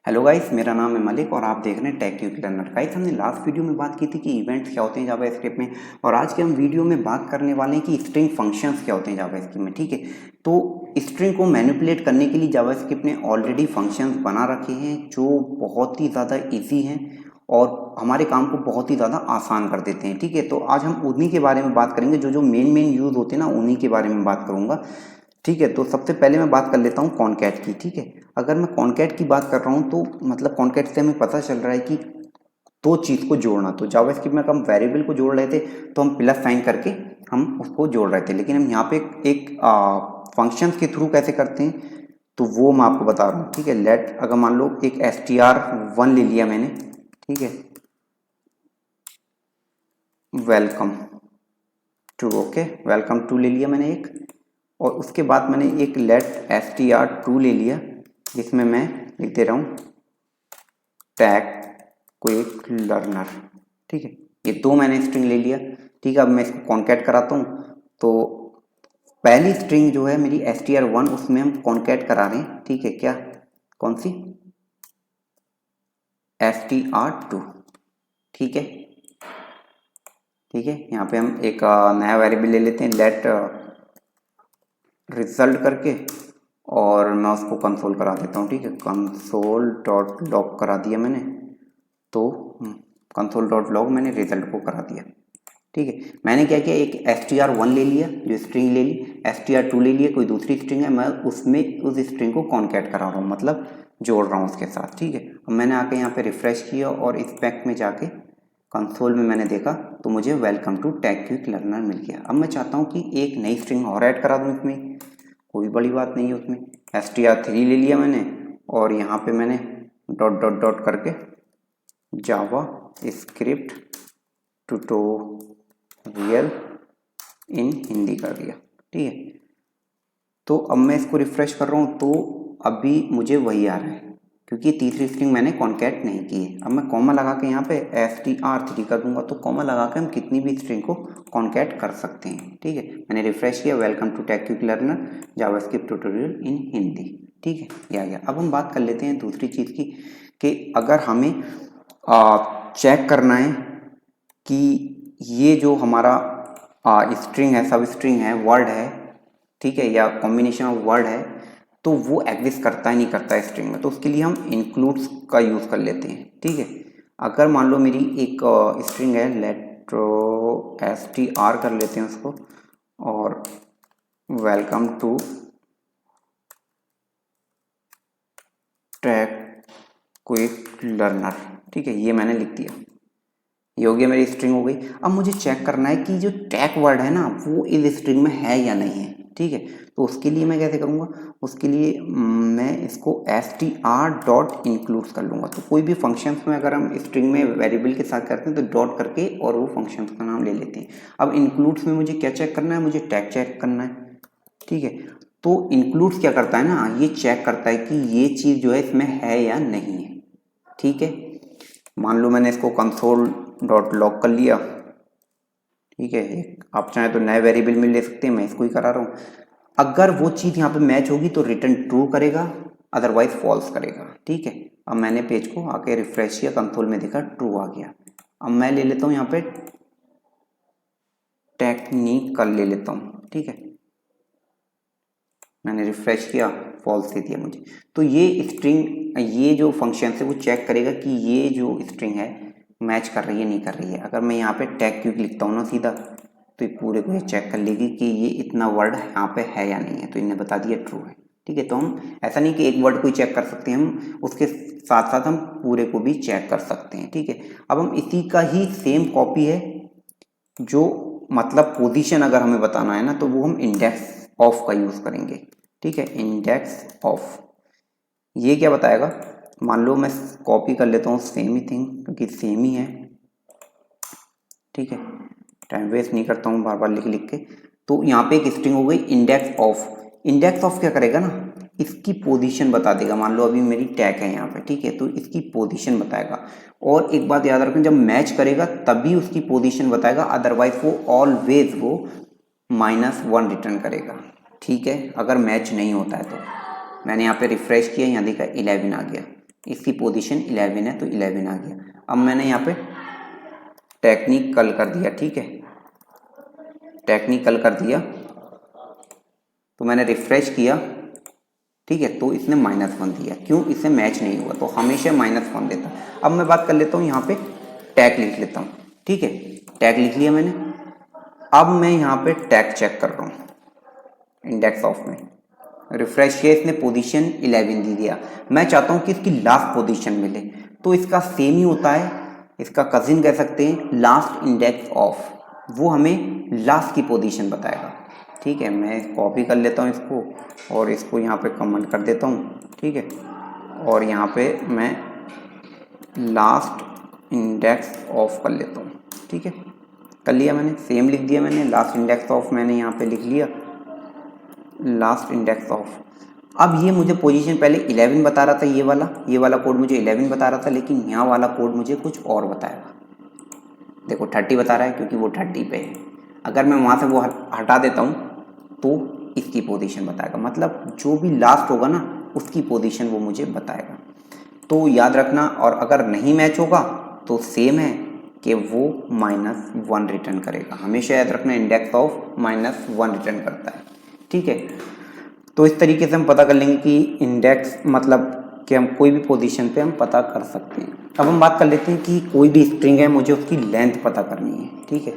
Hello guys, मेरा नाम है मलिक और आप देख रहे हैं टेक क्विक लर्नर। गाइस, हमने लास्ट वीडियो में बात की थी कि इवेंट्स क्या होते हैं जावास्क्रिप्ट में, और आज के हम वीडियो में बात करने वाले हैं कि स्ट्रिंग फंक्शंस क्या होते हैं जावास्क्रिप्ट में। ठीक है, तो स्ट्रिंग को मैनिपुलेट करने के लिए जावास्क्रिप्ट ने ऑलरेडी फंक्शंस बना रखे हैं जो बहुत ही ज़्यादा ईजी हैं और हमारे काम को बहुत ही ज़्यादा आसान कर देते हैं। ठीक है, तो आज हम उन्हीं के बारे में बात करेंगे, जो जो मेन यूज़ होते हैं ना, उन्हीं के बारे में बात करूँगा। ठीक है, तो सबसे पहले मैं बात कर लेता हूँ कॉनकैट की। ठीक है, अगर मैं कॉनकैट की बात कर रहा हूँ तो मतलब कॉनकैट से हमें पता चल रहा है कि दो चीज़ को जोड़ना। तो जावास्क्रिप्ट में हम वेरिएबल को जोड़ रहे थे तो हम प्लस साइन करके हम उसको जोड़ रहे थे, लेकिन हम यहाँ पे एक फंक्शन के थ्रू कैसे करते हैं तो वो मैं आपको बता रहा हूँ। ठीक है, लेट अगर मान लो एक str1 ले लिया मैंने, ठीक है, welcome to, okay, welcome to ले लिया मैंने एक, और उसके बाद मैंने एक लेट str2 ले लिया जिसमें मैं लिख दे रहा हूँ टैग क्विक लर्नर। ठीक है, ये दो मैंने स्ट्रिंग ले लिया। ठीक है, अब मैं इसको कॉन्कैट कराता हूँ। तो पहली स्ट्रिंग जो है मेरी str1, उसमें हम कॉन्कैट करा रहे हैं। ठीक है, क्या, कौन सी, str2। ठीक है, ठीक है, यहाँ पे हम एक नया वेरिएबल ले लेते हैं लेट रिजल्ट करके, और मैं उसको कंसोल करा देता हूँ। ठीक है, कंसोल डॉट लॉग करा दिया मैंने, तो कंसोल डॉट लॉग मैंने रिजल्ट को करा दिया। ठीक है, मैंने क्या किया, एक str1 ले लिया जो स्ट्रिंग ले ली, str2 ले लिया कोई दूसरी स्ट्रिंग है, मैं उसमें उस स्ट्रिंग को कॉन्कैट करा रहा हूँ, मतलब जोड़ रहा हूँ उसके साथ। ठीक है, अब मैंने आके यहाँ पे रिफ्रेश किया और इस पैक में जाके कंसोल में मैंने देखा तो मुझे welcome to Tech Quick Learner मिल गया। अब मैं चाहता हूँ कि एक नई स्ट्रिंग और ऐड करा दूँ इसमें, कोई बड़ी बात नहीं है उसमें। str3 ले लिया मैंने और यहाँ पे मैंने डॉट डॉट डॉट करके जावा स्क्रिप्ट ट्यूटोरियल इन हिंदी कर दिया। ठीक है, तो अब मैं इसको रिफ्रेश कर रहा हूँ तो अभी मुझे वही आ रहा है क्योंकि तीसरी स्ट्रिंग मैंने कॉन्कैट नहीं की है। अब मैं कॉमा लगा के यहाँ पे str3 कर दूंगा, तो कॉमा लगा के हम कितनी भी स्ट्रिंग को कॉन्कैट कर सकते हैं। ठीक है, मैंने रिफ्रेश किया, welcome to Tech Quick Learner JavaScript tutorial in Hindi. ठीक है, ये आ गया। अब हम बात कर लेते हैं दूसरी चीज़ की कि अगर हमें चेक करना है कि ये जो हमारा स्ट्रिंग है, सब स्ट्रिंग है, वर्ड है, ठीक है, या कॉम्बिनेशन ऑफ वर्ड है, तो वो एग्जिस्ट करता है नहीं करता है स्ट्रिंग में, तो उसके लिए हम इंक्लूड्स का यूज़ कर लेते हैं। ठीक है, अगर मान लो मेरी एक स्ट्रिंग है, लेट str कर लेते हैं उसको, और welcome to Tech Quick Learner. ठीक है, ये मैंने लिख दिया, ये हो गया, मेरी स्ट्रिंग हो गई। अब मुझे चेक करना है कि जो टैग वर्ड है ना वो इस स्ट्रिंग में है या नहीं है। ठीक है, तो उसके लिए मैं कैसे करूँगा, उसके लिए मैं इसको str डॉट इंक्लूड्स कर लूँगा। तो कोई भी फंक्शंस में अगर हम स्ट्रिंग में वेरिएबल के साथ करते हैं तो डॉट करके और वो फंक्शंस का नाम ले लेते हैं। अब इंक्लूड्स में मुझे क्या चेक करना है, मुझे टैग चेक करना है। ठीक है, तो इंक्लूड्स क्या करता है ना, ये चेक करता है कि ये चीज़ जो है इसमें है या नहीं है। ठीक है, मान लो मैंने इसको कंसोल डॉट लॉग कर लिया। ठीक है, एक आप चाहें तो नए वेरिएबल में ले सकते हैं, मैं इसको ही करा रहा हूँ। अगर वो चीज़ यहाँ पे मैच होगी तो रिटर्न ट्रू करेगा, अदरवाइज फॉल्स करेगा। ठीक है, अब मैंने पेज को आके रिफ्रेश किया, कंसोल में देखा ट्रू आ गया। अब मैं ले लेता हूँ यहाँ पे टेक्निकल ले लेता हूँ। ठीक है, मैंने रिफ्रेश किया, फॉल्स दे दिया मुझे। तो ये स्ट्रिंग, ये जो फंक्शन है वो चेक करेगा कि ये जो स्ट्रिंग है मैच कर रही है नहीं कर रही है। अगर मैं यहाँ पे टैग क्विक लिखता हूँ ना सीधा, तो ये पूरे को ये चेक कर लेगी कि ये इतना वर्ड यहाँ पे है या नहीं है, तो इन्हें बता दिया ट्रू है। ठीक है, तो हम ऐसा नहीं कि एक वर्ड को ही चेक कर सकते हैं, हम उसके साथ साथ हम पूरे को भी चेक कर सकते हैं। ठीक है, अब हम इसी का ही सेम कॉपी है, जो मतलब पोजीशन अगर हमें बताना है ना तो वो हम इंडेक्स ऑफ का यूज़ करेंगे। ठीक है, इंडेक्स ऑफ, ये क्या बताएगा, मान लो मैं कॉपी कर लेता हूँ सेम ही थिंग क्योंकि सेम ही है। ठीक है, टाइम वेस्ट नहीं करता हूँ बार बार लिख लिख के। तो यहाँ पे एक स्ट्रिंग हो गई इंडेक्स ऑफ। इंडेक्स ऑफ क्या करेगा ना, इसकी पोजीशन बता देगा। मान लो अभी मेरी टैग है यहाँ पे, ठीक है, तो इसकी पोजीशन बताएगा। और एक बात याद रखें, जब मैच करेगा तभी उसकी पोजीशन बताएगा, अदरवाइज वो ऑलवेज वो -1 रिटर्न करेगा। ठीक है, अगर मैच नहीं होता है तो। मैंने यहाँ पे रिफ्रेश किया, यहाँ देखा 11 आ गया। इसकी पोजीशन 11 है तो 11 आ गया। अब मैंने यहाँ पे टेक्निकल कर दिया, ठीक है, टेक्निकल कर दिया तो मैंने रिफ्रेश किया, ठीक है, तो इसने -1 दिया। क्यों? इससे मैच नहीं हुआ, तो हमेशा -1 देता। अब मैं बात कर लेता हूँ यहाँ पे टैग लिख लेता हूँ, ठीक है, टैग लिख लिया मैंने। अब मैं यहाँ पे टैग चेक कर रहा हूँ इंडेक्स ऑफ में, रिफ्रेश किया, इसने पोजीशन 11 दी दिया। मैं चाहता हूँ कि इसकी लास्ट पोजीशन मिले, तो इसका सेम ही होता है, इसका कजिन कह सकते हैं, लास्ट इंडेक्स ऑफ, वो हमें लास्ट की पोजीशन बताएगा, ठीक है। मैं कॉपी कर लेता हूँ इसको और इसको यहाँ पे कमेंट कर देता हूँ, ठीक है, और यहाँ पे मैं लास्ट इंडेक्स ऑफ कर लेता हूँ, ठीक है, कर लिया मैंने, सेम लिख दिया मैंने, लास्ट इंडेक्स ऑफ मैंने यहाँ पे लिख लिया, लास्ट इंडेक्स ऑफ। अब ये मुझे पोजीशन पहले 11 बता रहा था, ये वाला कोड मुझे 11 बता रहा था, लेकिन यहाँ वाला कोड मुझे कुछ और बताएगा। देखो 30 बता रहा है क्योंकि वो 30 पे है। अगर मैं वहाँ से वो हटा देता हूँ तो इसकी पोजीशन बताएगा, मतलब जो भी लास्ट होगा ना उसकी पोजीशन वो मुझे बताएगा। तो याद रखना, और अगर नहीं मैच होगा तो सेम है कि वो -1 रिटर्न करेगा। हमेशा याद रखना इंडेक्स ऑफ -1 रिटर्न करता है, ठीक है। तो इस तरीके से हम पता कर लेंगे कि इंडेक्स मतलब कि हम कोई भी पोजीशन पे हम पता कर सकते हैं। अब हम बात कर लेते हैं कि कोई भी स्ट्रिंग है, मुझे उसकी लेंथ पता करनी है, ठीक है,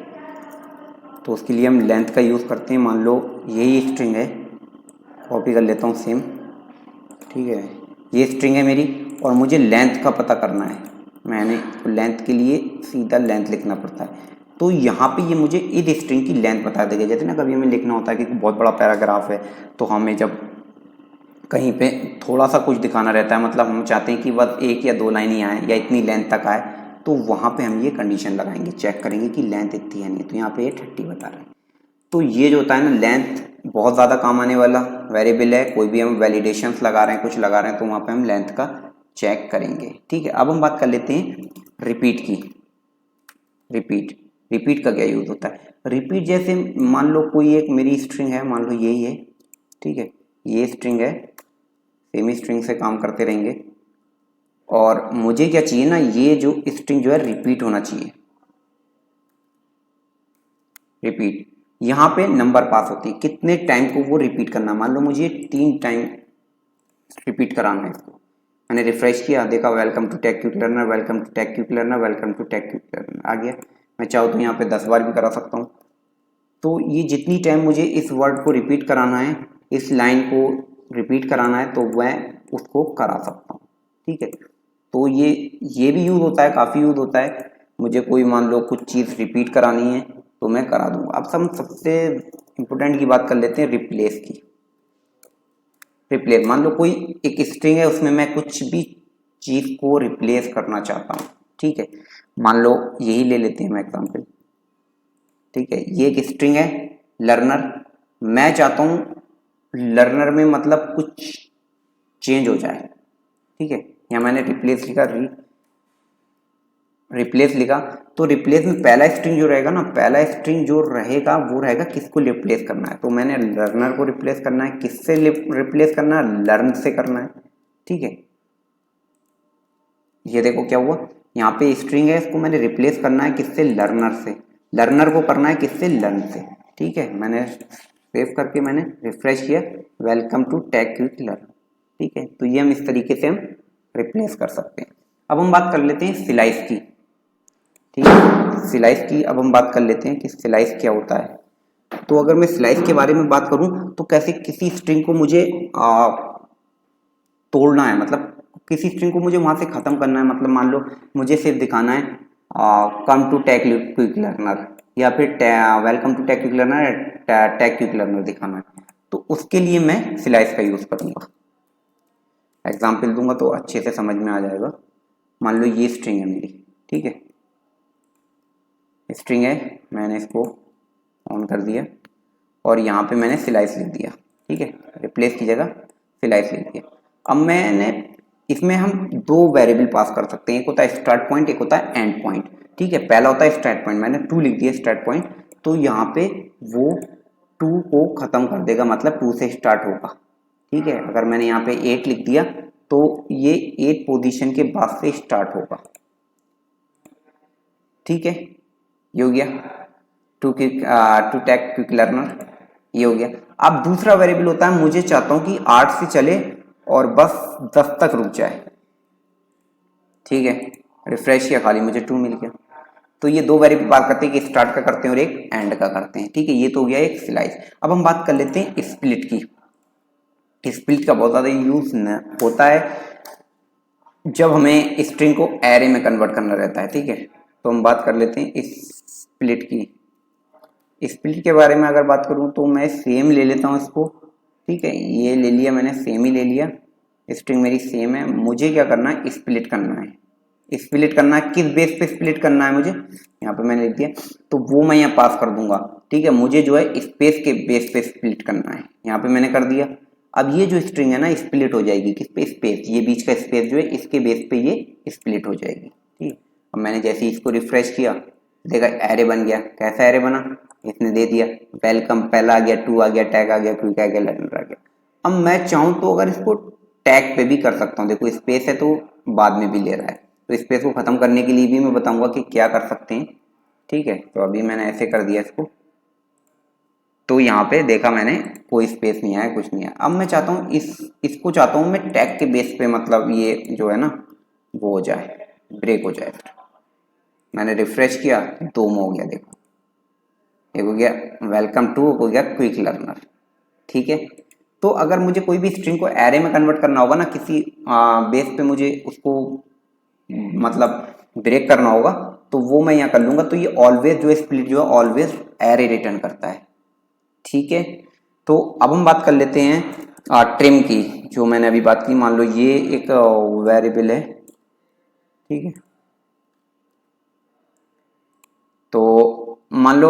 तो उसके लिए हम लेंथ का यूज़ करते हैं। मान लो यही स्ट्रिंग है, कॉपी कर लेता हूँ सेम, ठीक है, ये स्ट्रिंग है मेरी और मुझे लेंथ का पता करना है। मैंने लेंथ के लिए सीधा लेंथ लिखना पड़ता है, तो यहाँ पे ये मुझे इस स्ट्रिंग की लेंथ बता देगा। जैसे ना कभी हमें लिखना होता है कि बहुत बड़ा पैराग्राफ है, तो हमें जब कहीं पे थोड़ा सा कुछ दिखाना रहता है, मतलब हम चाहते हैं कि बस 1 या 2 लाइन ही आए या इतनी लेंथ तक आए, तो वहाँ पे हम ये कंडीशन लगाएंगे, चेक करेंगे कि लेंथ इतनी है नहीं, तो यहाँ पे ये 30 बता रहा है। तो ये जो होता है ना, लेंथ बहुत ज़्यादा काम आने वाला वेरिएबल है। कोई भी हम वैलिडेशंस लगा रहे हैं, कुछ लगा रहे हैं, तो वहाँ पे हम लेंथ का चेक करेंगे, ठीक है। अब हम बात कर लेते हैं रिपीट की। रिपीट का क्या यूज़ होता है? रिपीट जैसे मान लो कोई एक मेरी स्ट्रिंग है, मान लो यही है, ठीक है, ये स्ट्रिंग है, सेम स्ट्रिंग से काम करते रहेंगे, और मुझे क्या चाहिए ना, ये जो स्ट्रिंग जो है रिपीट होना चाहिए। रिपीट, यहाँ पे नंबर पास होती है, कितने टाइम को वो रिपीट करना। मान लो मुझे 3 टाइम रिपीट कराना है इसको। मैंने रिफ्रेश किया, देखा welcome to Tech Quick Learner, welcome to Tech Quick Learner, welcome to Tech Quick Learner आ गया। मैं चाहूँ तो यहाँ पे 10 बार भी करा सकता हूँ। तो ये जितनी टाइम मुझे इस वर्ड को रिपीट कराना है, इस लाइन को रिपीट कराना है, तो मैं उसको करा सकता हूँ, ठीक है। तो ये भी यूज़ होता है, काफ़ी यूज़ होता है। मुझे कोई मान लो कुछ चीज़ रिपीट करानी है तो मैं करा दूंगा। अब हम सबसे इम्पोर्टेंट की बात कर लेते हैं रिप्लेस की। रिप्लेस, मान लो कोई एक स्ट्रिंग है, उसमें मैं कुछ भी चीज़ को रिप्लेस करना चाहता हूँ, ठीक है। मान लो यही ले लेते हैं मैं एग्जाम्पल, ठीक है, ये एक स्ट्रिंग है लर्नर। मैं चाहता हूँ लर्नर में मतलब कुछ चेंज हो जाए, ठीक है। यहाँ मैंने रिप्लेस लिखा, रिप्लेस लिखा, तो रिप्लेस में पहला स्ट्रिंग जो रहेगा ना, पहला स्ट्रिंग जो रहेगा वो रहेगा किसको रिप्लेस करना है। तो मैंने लर्नर को रिप्लेस करना है, किससे रिप्लेस करना है, लर्न से करना है, ठीक है। ये देखो क्या हुआ, यहाँ पे स्ट्रिंग है, इसको मैंने रिप्लेस करना है किससे, लर्नर से। लर्नर को करना है किससे, लर्न से, ठीक है। मैंने सेव करके मैंने रिफ्रेश किया, welcome to Tech Quick Learn, ठीक है। तो ये हम इस तरीके से हम रिप्लेस कर सकते हैं। अब हम बात कर लेते हैं स्लाइस की, ठीक है, स्लाइस की। अब हम बात कर लेते हैं कि स्लाइस क्या होता है। तो अगर मैं स्लाइस के बारे में बात करूं, तो कैसे किसी स्ट्रिंग को मुझे तोड़ना है, मतलब किसी स्ट्रिंग को मुझे वहां से खत्म करना है। मतलब मान लो मुझे सिर्फ दिखाना है come to Tech Quick Learner, या फिर welcome to Tech Quick Learner, Tech Quick Learner दिखाना है, तो उसके लिए मैं स्लाइस का यूज करूंगा। एग्जाम्पल दूंगा तो अच्छे से समझ में आ जाएगा। मान लो ये स्ट्रिंग है मेरी, ठीक है, स्ट्रिंग है, मैंने इसको ऑन कर दिया और यहाँ पे मैंने स्लाइस लिख दिया, ठीक है, रिप्लेस की जगह स्लाइस लिख दिया। अब मैंने इसमें हम 2 वेरिएबल पास कर सकते हैं, एक होता है स्टार्ट पॉइंट, एक होता है एंड पॉइंट, ठीक है। पहला होता है स्टार्ट पॉइंट, मैंने 2 लिख दिया स्टार्ट पॉइंट, तो यहाँ पे वो 2 को खत्म कर देगा, मतलब 2 से स्टार्ट होगा, ठीक है। अगर मैंने यहाँ पे 8 लिख दिया तो ये 8 पोजीशन के बाद से स्टार्ट होगा। ठीक है, ये हो गया टू टैग क्विक लर्नर, ये हो गया। अब दूसरा वेरिएबल होता है, मुझे चाहता हूं कि 8 से चले और बस 10 तक रुक जाए। ठीक है, रिफ्रेश किया, खाली मुझे 2 मिल गया। तो ये दो वेरिएबल बात करते हैं कि स्टार्ट का करते हैं और एक एंड का करते हैं। ठीक है, ये तो हो गया एक स्लाइस। अब हम बात कर लेते हैं स्प्लिट की। स्प्लिट का बहुत ज़्यादा यूज होता है जब हमें स्ट्रिंग को एरे में कन्वर्ट करना रहता है। ठीक है, तो हम बात कर लेते हैं स्प्लिट की। स्प्लिट के बारे में अगर बात करूं तो मैं सेम ले लेता हूं इसको। ठीक है, ये ले लिया मैंने, सेम ही ले लिया, स्ट्रिंग मेरी सेम है। मुझे क्या करना है, स्प्लिट करना है। स्प्लिट करना है, किस बेस पे स्प्लिट करना है मुझे, यहाँ पे मैंने लिख दिया, तो वो मैं यहाँ पास कर दूंगा। ठीक है, मुझे जो है स्पेस के बेस पे स्प्लिट करना है, यहाँ पे मैंने कर दिया। अब ये जो स्ट्रिंग है ना स्प्लिट हो जाएगी किस पे, स्पेस, ये बीच का स्पेस जो है इसके बेस पे ये स्प्लिट हो जाएगी। ठीक है, अब मैंने जैसे इसको रिफ्रेश किया, देखा एरे बन गया। कैसा एरे बना, इसने दे दिया वेलकम, पहला आ गया, 2 आ गया, टैग आ गया, क्विक आ गया, लर्नर आ गया। अब मैं चाहूँ तो अगर इसको टैग पे भी कर सकता हूँ, देखो स्पेस है तो बाद में भी ले रहा है, तो स्पेस को खत्म करने के लिए भी मैं बताऊंगा कि क्या कर सकते हैं। ठीक है, तो अभी मैंने ऐसे कर दिया इसको, तो यहाँ पे देखा मैंने कोई स्पेस नहीं आया, कुछ नहीं आया। अब मैं चाहता हूँ इसको चाहता हूँ मैं टैग के बेस पे, मतलब ये जो है ना वो हो जाए, ब्रेक हो जाए। मैंने रिफ्रेश किया, 2 में हो गया, देखो एक हो गया वेलकम टू, हो गया क्विक लर्नर। ठीक है, तो अगर मुझे कोई भी स्ट्रिंग को एरे में कन्वर्ट करना होगा ना, किसी बेस पे मुझे उसको मतलब ब्रेक करना होगा, तो वो मैं यहाँ कर लूंगा। तो ये ऑलवेज जो स्प्लिट जो है ऑलवेज एरे रिटर्न करता है। ठीक है, तो अब हम बात कर लेते हैं ट्रिम की, जो मैंने अभी बात की। मान लो ये एक वेरिएबल है। ठीक है, तो मान लो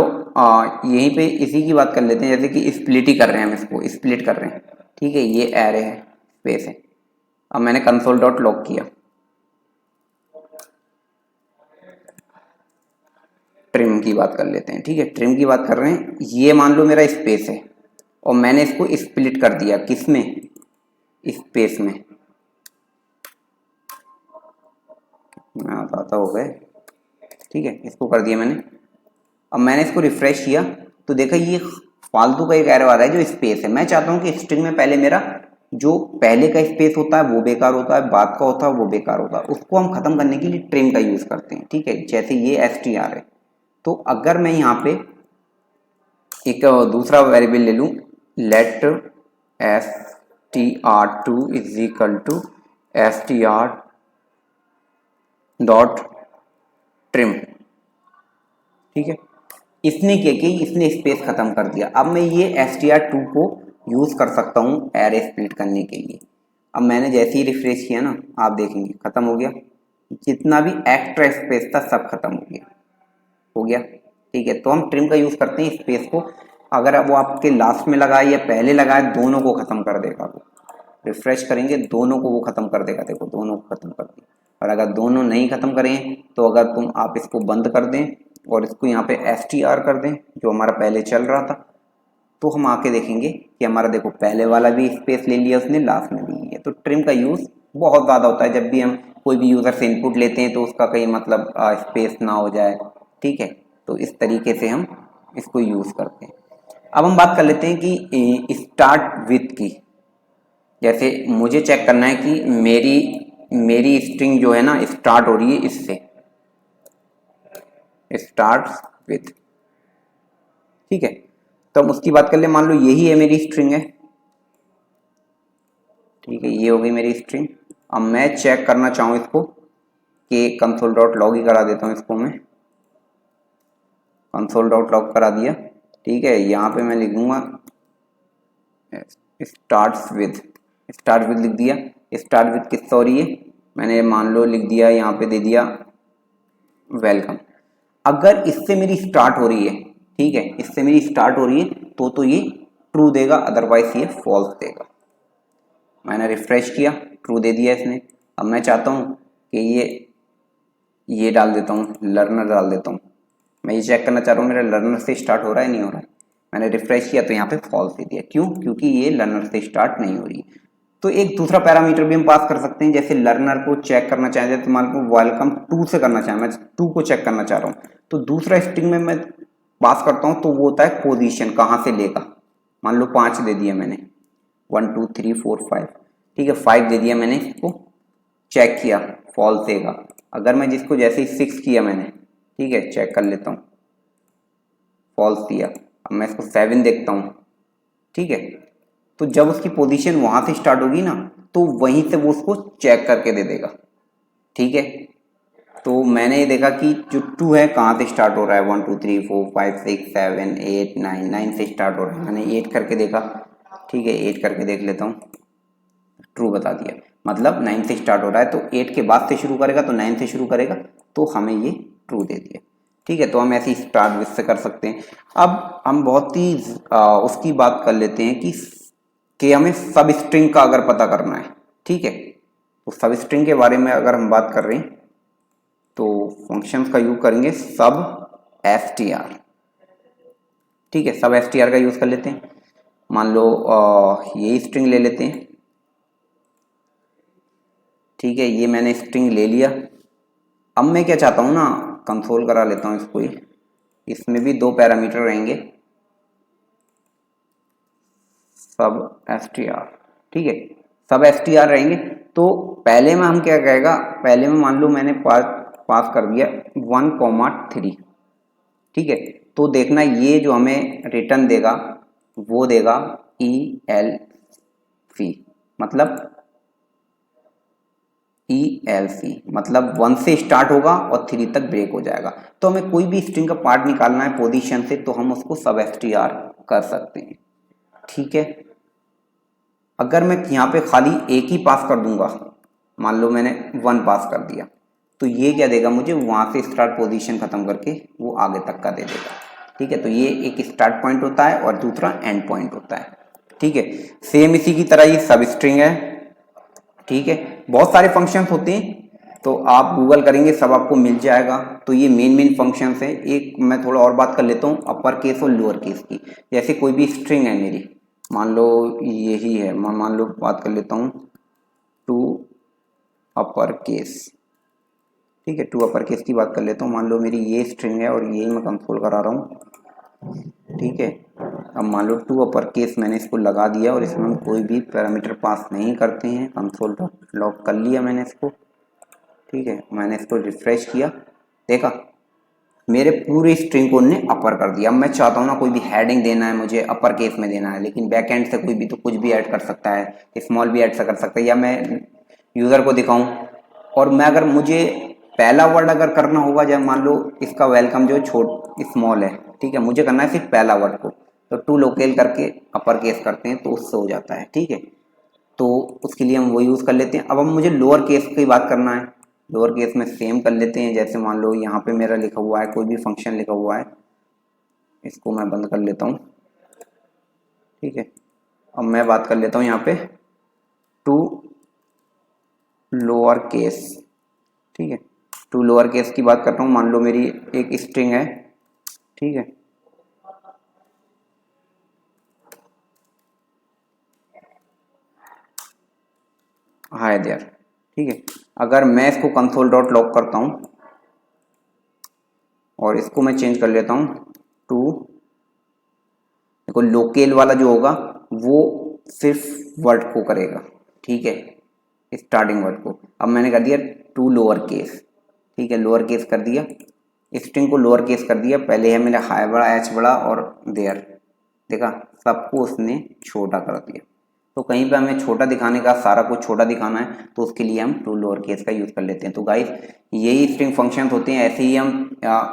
यहीं पे इसी की बात कर लेते हैं, जैसे कि स्प्लिट ही कर रहे हैं, हम इसको स्प्लिट कर रहे हैं। ठीक है, ये एरे है, स्पेस है। अब मैंने कंसोल डॉट लॉग किया, ट्रिम की बात कर लेते हैं। ठीक है, ट्रिम की बात कर रहे हैं, ये मान लो मेरा स्पेस है और मैंने इसको स्प्लिट कर दिया, किसमें, स्पेस में। आता हो गए। ठीक है, इसको कर दिया मैंने। अब मैंने इसको रिफ्रेश किया तो देखा ये फालतू का एक एरर आ रहा है जो स्पेस है। मैं चाहता हूं कि स्ट्रिंग में पहले मेरा जो पहले का स्पेस होता है वो बेकार होता है, बाद का होता है वो बेकार होता है, उसको हम खत्म करने के लिए ट्रिम का यूज करते हैं। ठीक है, जैसे ये str है, तो अगर मैं यहाँ पे एक दूसरा वेरिएबल ले लूं, let str2 is equal to str dot trim. ठीक है, इसने क्या किया, इसने स्पेस खत्म कर दिया। अब मैं ये str2 को यूज कर सकता हूँ एरे स्प्लिट करने के लिए। अब मैंने जैसे ही रिफ्रेश किया ना, आप देखेंगे खत्म हो गया, जितना भी एक्स्ट्रा स्पेस था सब खत्म हो गया, हो गया। ठीक है, तो हम ट्रिम का यूज करते हैं स्पेस को, अगर वो आपके लास्ट में लगाए या पहले लगाए, दोनों को खत्म कर देगा। वो रिफ्रेश करेंगे, दोनों को वो खत्म कर देगा, देखो दोनों को खत्म कर दिया। और अगर दोनों नहीं खत्म करें तो अगर आप इसको बंद कर दें और इसको यहाँ पे str कर दें जो हमारा पहले चल रहा था, तो हम आके देखेंगे कि हमारा देखो पहले वाला भी स्पेस ले लिया उसने, लास्ट में भी लिया। तो ट्रिम का यूज बहुत ज़्यादा होता है जब भी हम कोई भी यूज़र से इनपुट लेते हैं तो उसका कहीं मतलब स्पेस ना हो जाए। ठीक है, तो इस तरीके से हम इसको यूज़ करते हैं। अब हम बात कर लेते हैं कि स्टार्ट विथ की। जैसे मुझे चेक करना है कि मेरी स्ट्रिंग जो है ना स्टार्ट हो रही है इससे, स्टार्ट्स विथ। ठीक है, तो हम उसकी बात कर ले, मान लो यही है मेरी स्ट्रिंग है। ठीक है, ये हो गई मेरी स्ट्रिंग। अब मैं चेक करना चाहूँ इसको कि कंसोल डॉट लॉग ही करा देता हूँ इसको, मैं कंसोल डॉट लॉग करा दिया। ठीक है, यहाँ पे मैं लिखूंगा स्टार्ट्स विद लिख दिया। स्टार्ट विद किससे हो रही है, मैंने मान लो लिख दिया यहाँ पे, दे दिया वेलकम। अगर इससे मेरी स्टार्ट हो रही है, ठीक है, इससे मेरी स्टार्ट हो रही है तो ये ट्रू देगा, अदरवाइज ये फॉल्स देगा। मैंने रिफ्रेश किया, ट्रू दे दिया इसने। अब मैं चाहता हूँ कि ये डाल देता हूँ, लर्नर डाल देता हूँ। मैं ये चेक करना चाह रहा हूँ मेरा लर्नर से स्टार्ट हो रहा है नहीं हो रहा है। मैंने रिफ्रेश किया तो यहाँ पे फॉल्स दे दिया, क्यों, क्योंकि ये लर्नर से स्टार्ट नहीं हो रही। तो एक दूसरा पैरामीटर भी हम पास कर सकते हैं, जैसे लर्नर को चेक करना चाहें तो मान लो वेलकम टू से करना चाहें, मैं टू को चेक करना चाह रहा हूँ, तो दूसरा स्ट्रिंग में मैं पास करता हूँ तो वो होता है पोजीशन, कहाँ से लेगा। मान लो 5 दे दिया मैंने, 1 2 3 4 5, ठीक है 5 दे दिया मैंने, इसको चेक किया फॉल्स देगा। अगर मैं जिसको जैसे ही 6 किया मैंने, ठीक है चेक कर लेता हूँ, फॉल्स दिया। अब मैं इसको 7 देखता हूँ, ठीक है, तो जब उसकी पोजीशन वहां से स्टार्ट होगी ना तो वहीं से वो उसको चेक करके दे देगा, ठीक है। तो मैंने ये देखा कि जो 2 है कहाँ से स्टार्ट हो रहा है, 1 2 3 4 5 6 7 8 9, 9 से स्टार्ट हो रहा है, मैंने 8 करके देखा, ठीक है 8 करके देख लेता हूँ, ट्रू बता दिया, मतलब 9 से स्टार्ट हो रहा है, तो 8 के बाद से शुरू करेगा तो 9 से शुरू करेगा, तो हमें ये ट्रू दे दिया, ठीक है। तो हम ऐसे स्टार्ट विथ से कर सकते हैं। अब हम बहुत ही उसकी बात कर लेते हैं कि हमें सब स्ट्रिंग का अगर पता करना है, ठीक है, तो सब स्ट्रिंग के बारे में अगर हम बात कर रहे हैं तो फंक्शंस का यूज करेंगे सब str, ठीक है, सब str का यूज कर लेते हैं। मान लो ये स्ट्रिंग ले लेते हैं, ठीक है, ये मैंने स्ट्रिंग ले लिया। अब मैं क्या चाहता हूँ ना, कंसोल करा लेता हूँ इसको ही, इसमें भी 2 पैरामीटर रहेंगे, सब str, ठीक है, सब str रहेंगे। तो पहले में हम क्या कहेगा, पहले में मान लो मैंने पास कर दिया 1,3, ठीक है, तो देखना ये जो हमें रिटर्न देगा वो देगा ELC, मतलब ELC मतलब 1 से स्टार्ट होगा और 3 तक ब्रेक हो जाएगा। तो हमें कोई भी स्ट्रिंग का पार्ट निकालना है पोजीशन से तो हम उसको सब str कर सकते हैं, ठीक है। अगर मैं यहाँ पे खाली एक ही पास कर दूंगा, मान लो मैंने 1 पास कर दिया, तो ये क्या देगा मुझे, वहां से स्टार्ट पोजीशन खत्म करके वो आगे तक का दे देगा, ठीक है। तो ये एक स्टार्ट पॉइंट होता है और दूसरा एंड पॉइंट होता है, ठीक है। सेम इसी की तरह ये सब स्ट्रिंग है, ठीक है। बहुत सारे फंक्शंस होते हैं, तो आप गूगल करेंगे सब आपको मिल जाएगा। तो ये मेन फंक्शंस है। एक मैं थोड़ा और बात कर लेता हूँ अपर केस और लोअर केस की। जैसे कोई भी स्ट्रिंग है मेरी, मान लो यही है, मान लो बात कर लेता हूँ टू अपर केस, ठीक है, टू अपर केस की बात कर लेता हूँ। मान लो मेरी ये स्ट्रिंग है और यही मैं कंसोल करा रहा हूँ, ठीक है। अब मान लो टू अपर केस मैंने इसको लगा दिया और इसमें हम कोई भी पैरामीटर पास नहीं करते हैं, कंसोल लॉक कर लिया मैंने इसको, ठीक है। मैंने इसको रिफ्रेश किया, देखा मेरे पूरे स्ट्रिंग को उन्होंने अपर कर दिया। अब मैं चाहता हूँ ना कोई भी हेडिंग देना है मुझे, अपर केस में देना है, लेकिन बैक एंड से कोई भी तो कुछ भी ऐड कर सकता है, स्मॉल भी ऐड कर सकता है, या मैं यूज़र को दिखाऊं और मैं अगर मुझे पहला वर्ड अगर करना होगा, जब मान लो इसका वेलकम जो स्मॉल है, ठीक है, मुझे करना है सिर्फ पहला वर्ड को, तो टू लोकेल करके अपर केस करते हैं तो उससे हो जाता है, ठीक है। तो उसके लिए हम वो यूज़ कर लेते हैं। अब हम मुझे लोअर केस की बात करना है, लोअर केस में सेम कर लेते हैं। जैसे मान लो यहाँ पे मेरा लिखा हुआ है, कोई भी फंक्शन लिखा हुआ है, इसको मैं बंद कर लेता हूँ, ठीक है। अब मैं बात कर लेता हूँ यहाँ पे टू लोअर केस, ठीक है, टू लोअर केस की बात करता हूँ। मान लो मेरी एक स्ट्रिंग है, ठीक है, हाय देयर, ठीक है। अगर मैं इसको कंसोल डॉट लॉग करता हूँ और इसको मैं चेंज कर लेता हूँ टू, देखो लोकेल वाला जो होगा वो सिर्फ वर्ड को करेगा, ठीक है, स्टार्टिंग वर्ड को। अब मैंने कर दिया टू लोअर केस, ठीक है, लोअर केस कर दिया, स्ट्रिंग को लोअर केस कर दिया। पहले है मेरा हाई बड़ा, एच बड़ा और देयर, देखा सबको उसने छोटा कर दिया। तो कहीं पे हमें छोटा दिखाने का, सारा कुछ छोटा दिखाना है, तो उसके लिए हम टू लोअर केस का यूज़ कर लेते हैं। तो गाइस यही स्ट्रिंग फंक्शन होते हैं, ऐसे ही हम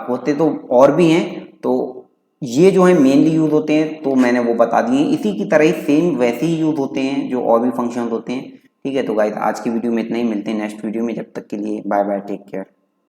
होते तो और भी हैं, तो ये जो है मेनली यूज होते हैं, तो मैंने वो बता दिए। इसी की तरह ही सेम वैसे ही यूज होते हैं जो और भी फंक्शन होते हैं, ठीक है। तो गाइस आज की वीडियो में इतना ही, मिलते हैं नेक्स्ट वीडियो में, जब तक के लिए बाय बाय, टेक केयर।